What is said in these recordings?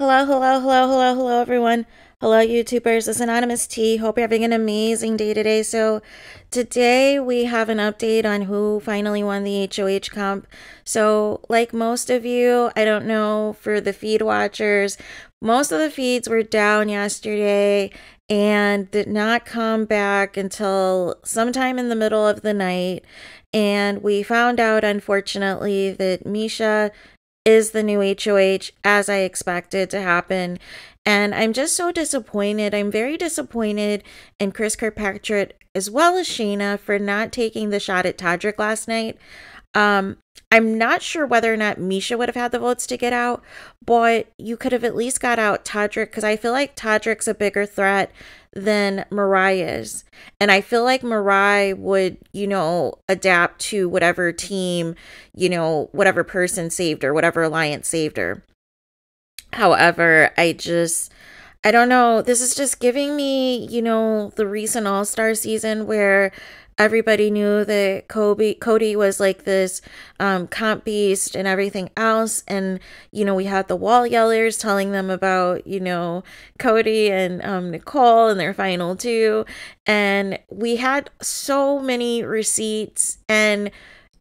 Hello, everyone. Hello, YouTubers. It's Anonymous T. Hope you're having an amazing day today. So, today we have an update on who finally won the HOH comp. So, like most of you, I don't know, for the feed watchers, most of the feeds were down yesterday and did not come back until sometime in the middle of the night. And we found out, unfortunately, that Misha is the new HOH, as I expected to happen. And I'm just so disappointed. I'm very disappointed in Chris Kirkpatrick as well as Shayna for not taking the shot at Todrick last night. I'm not sure whether or not Misha would have had the votes to get out, but you could have at least got out Todrick, because I feel like Todrick's a bigger threat than Mariah's. And I feel like Mariah would, adapt to whatever team, whatever person saved her, whatever alliance saved her. However, I don't know. This is just giving me, the recent All-Star season where everybody knew that Cody was like this comp beast and everything else. And, we had the wall yellers telling them about, Cody and Nicole and their final two. And we had so many receipts. And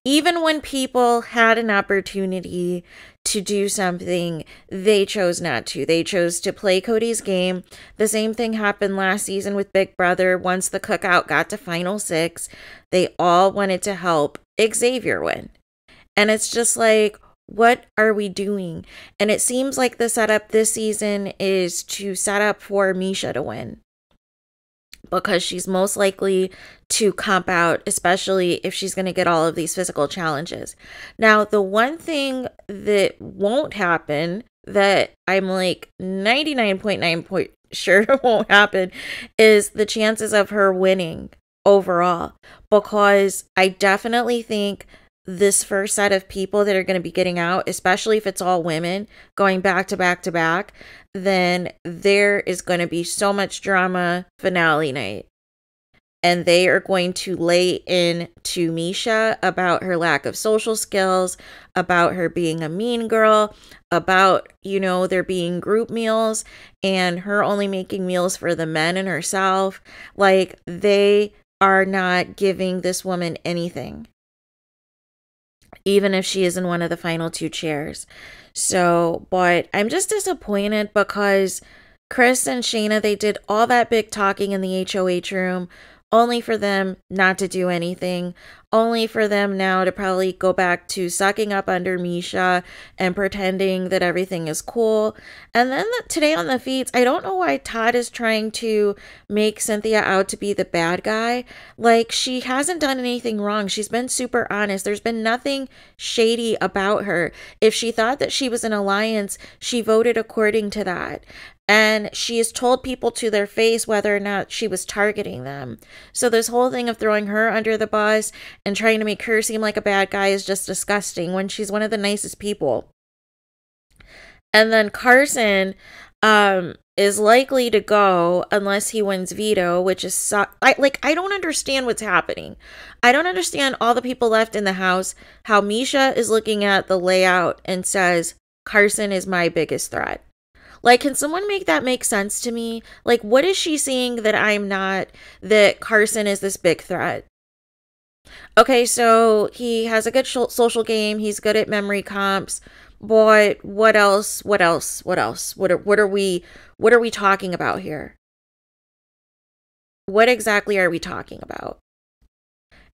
even when people had an opportunity to do something, they chose not to. They chose to play Cody's game. The same thing happened last season with Big Brother. Once the cookout got to Final Six, they all wanted to help Xavier win. And it's just like, what are we doing? And it seems like the setup this season is to set up for Misha to win, because she's most likely to comp out, especially if she's going to get all of these physical challenges. Now, the one thing that won't happen, that I'm like 99.9% sure won't happen, is the chances of her winning overall. Because I definitely think this first set of people that are going to be getting out, especially if it's all women going back to back to back, then there is going to be so much drama finale night. And they are going to lay in to Misha about her lack of social skills, about her being a mean girl, about, there being group meals and her only making meals for the men and herself. Like, they are not giving this woman anything, even if she is in one of the final two chairs. So, but I'm just disappointed because Chris and Shayna, they did all that big talking in the HOH room, only for them not to do anything, only for them now to probably go back to sucking up under Misha and pretending that everything is cool. And then today on the feeds, I don't know why Todd is trying to make Cynthia out to be the bad guy. Like, she hasn't done anything wrong. She's been super honest. There's been nothing shady about her. If she thought that she was an alliance, she voted according to that. And she has told people to their face whether or not she was targeting them. So this whole thing of throwing her under the bus and trying to make her seem like a bad guy is just disgusting when she's one of the nicest people. And then Carson is likely to go unless he wins veto, which is I don't understand what's happening. I don't understand all the people left in the house, how Misha is looking at the layout and says, Carson is my biggest threat. Like, can someone make that make sense to me? Like, what is she seeing that I'm not, that Carson is this big threat? Okay, so he has a good social game. He's good at memory comps. But what else? What are we talking about here? What exactly are we talking about?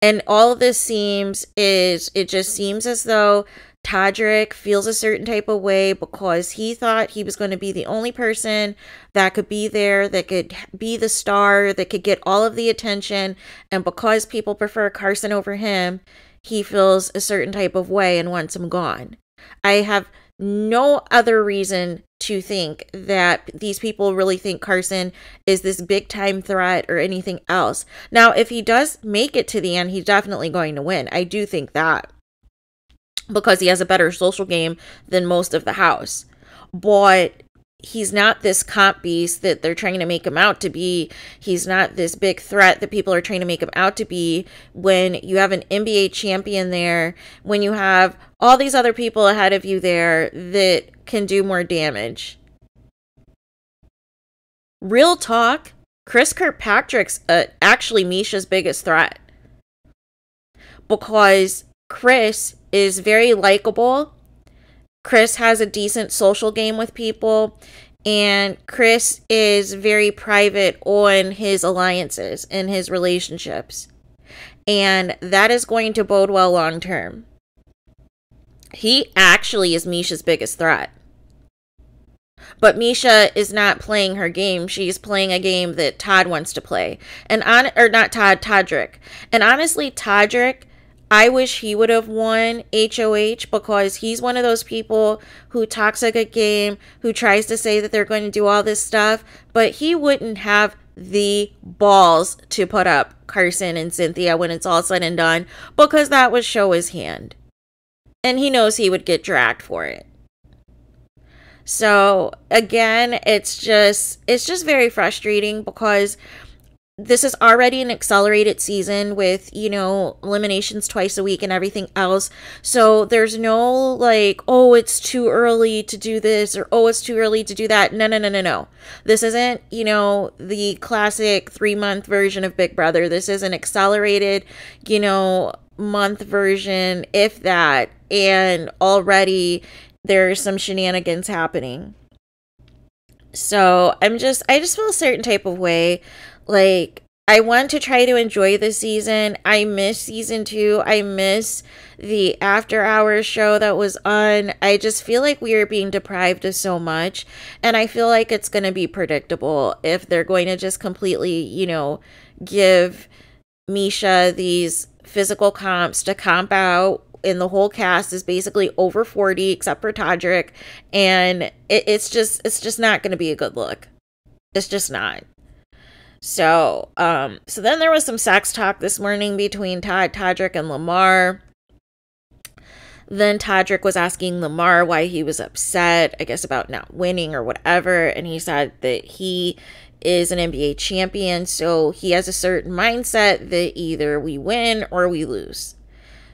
And all of this it just seems as though Todrick feels a certain type of way because he thought he was going to be the only person that could be there, that could be the star, that could get all of the attention. And because people prefer Carson over him, he feels a certain type of way and wants him gone. I have no other reason to think that these people really think Carson is this big time threat or anything else. Now, if he does make it to the end, he's definitely going to win. I do think that, because he has a better social game than most of the house. But he's not this comp beast that they're trying to make him out to be. He's not this big threat that people are trying to make him out to be when you have an NBA champion there, when you have all these other people ahead of you there that can do more damage. real talk, Chris Kirkpatrick's actually Misha's biggest threat. Because Chris is very likable. Chris has a decent social game with people. And Chris is very private on his alliances and his relationships. And that is going to bode well long term. He actually is Misha's biggest threat. But Misha is not playing her game. She's playing a game that Todd wants to play. Todrick. And honestly, Todrick, I wish he would have won HOH, because he's one of those people who talks a good game, who tries to say that they're going to do all this stuff, but he wouldn't have the balls to put up Carson and Cynthia when it's all said and done, because that would show his hand. And he knows he would get dragged for it. So again, it's just very frustrating, because this is already an accelerated season with, eliminations twice a week and everything else. So there's no like, oh, it's too early to do this, or oh, it's too early to do that. No. This isn't, the classic 3-month version of Big Brother. This is an accelerated, month version, if that. And already there's some shenanigans happening. So I just feel a certain type of way. Like, I want to try to enjoy this season. I miss season 2. I miss the after hours show that was on. I just feel like we are being deprived of so much. And I feel like it's going to be predictable if they're going to just completely, give Misha these physical comps to comp out. And the whole cast is basically over 40 except for Todrick. And it's just not going to be a good look. It's just not. So then there was some sex talk this morning between Todrick and Lamar. Then Todrick was asking Lamar why he was upset, I guess about not winning or whatever. And he said that he is an NBA champion, so he has a certain mindset that either we win or we lose.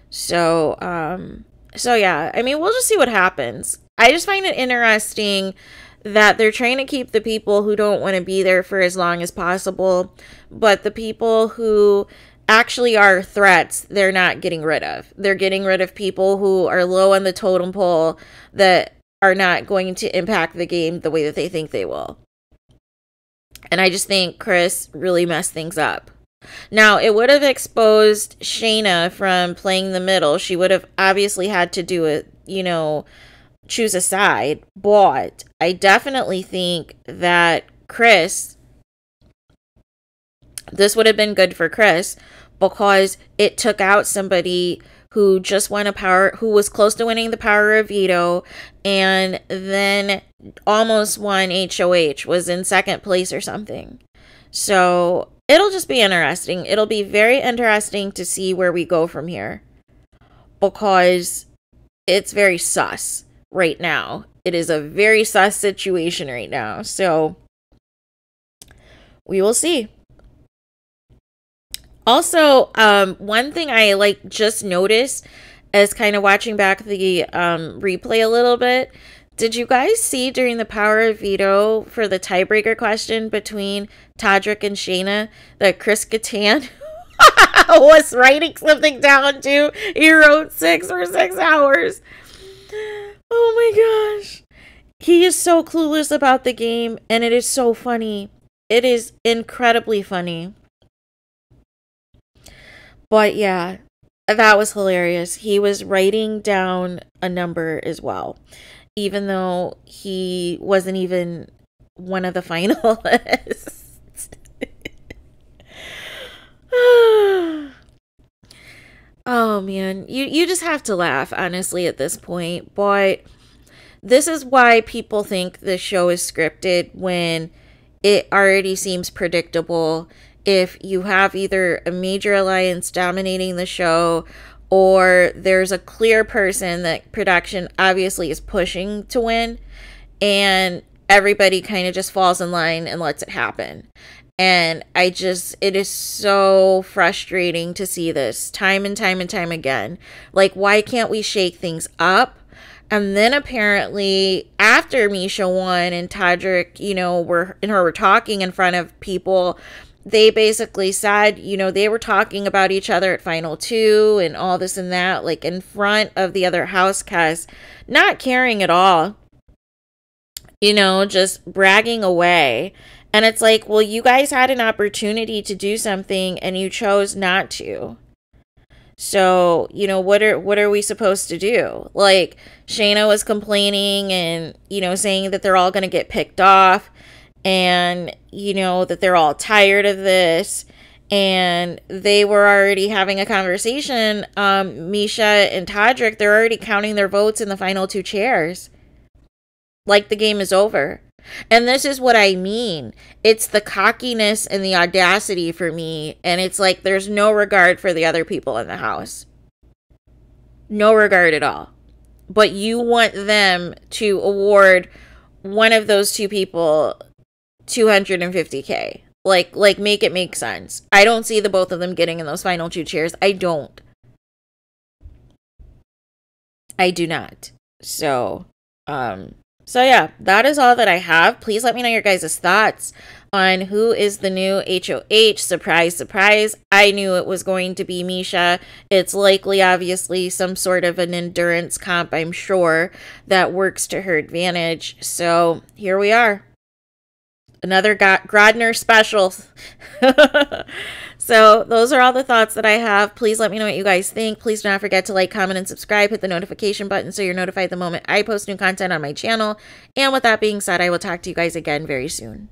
So yeah, I mean, we'll just see what happens. I just find it interesting that they're trying to keep the people who don't want to be there for as long as possible, but the people who actually are threats, they're not getting rid of. They're getting rid of people who are low on the totem pole that are not going to impact the game the way that they think they will. And I just think Chris really messed things up. Now, it would have exposed Shayna from playing the middle. She would have obviously had to do it, choose a side. But I definitely think that this would have been good for Chris, because it took out somebody who just won who was close to winning the power of veto, and then almost won HOH, was in second place or something. So it'll just be interesting. It'll be very interesting to see where we go from here, because it's very sus right now. It is a very sus situation right now. So we will see. Also, one thing I just noticed as kind of watching back the replay a little bit. Did you guys see during the power of veto for the tiebreaker question between Todrick and Shayna that Chris Kattan was writing something down too? He wrote 6 for 6 hours. Oh my gosh. He is so clueless about the game, and it is so funny. It is incredibly funny. But yeah, that was hilarious. He was writing down a number as well, even though he wasn't even one of the finalists. Oh man, you just have to laugh, honestly, at this point. But this is why people think the show is scripted, when it already seems predictable. If you have either a major alliance dominating the show, or there's a clear person that production obviously is pushing to win, and everybody kind of just falls in line and lets it happen. And it is so frustrating to see this time and time and time again. Like, why can't we shake things up? And then apparently, after after Misha won and Todrick, you know, were talking in front of people, they basically said, you know, they were talking about each other at Final Two and all this and that, like in front of the other house cast, not caring at all, you know, just bragging away. And it's like, well, you guys had an opportunity to do something and you chose not to. So, you know, what are we supposed to do? Like, Shayna was complaining and, you know, saying that they're all going to get picked off and, you know, that they're all tired of this. And they were already having a conversation. Misha and Todrick, they're already counting their votes in the final 2 chairs. Like the game is over. And this is what I mean. It's the cockiness and the audacity for me. And it's like there's no regard for the other people in the house. No regard at all. But you want them to award one of those 2 people $250K. Like make it make sense. I don't see the both of them getting in those final 2 chairs. I don't. I do not. So yeah, that is all that I have. Please let me know your guys' thoughts on who is the new HOH. Surprise, surprise. I knew it was going to be Misha. It's likely, obviously, some sort of an endurance comp, I'm sure, that works to her advantage. So here we are. Another Grodner special. So those are all the thoughts that I have. Please let me know what you guys think. Please do not forget to like, comment, and subscribe. Hit the notification button so you're notified the moment I post new content on my channel. And with that being said, I will talk to you guys again very soon.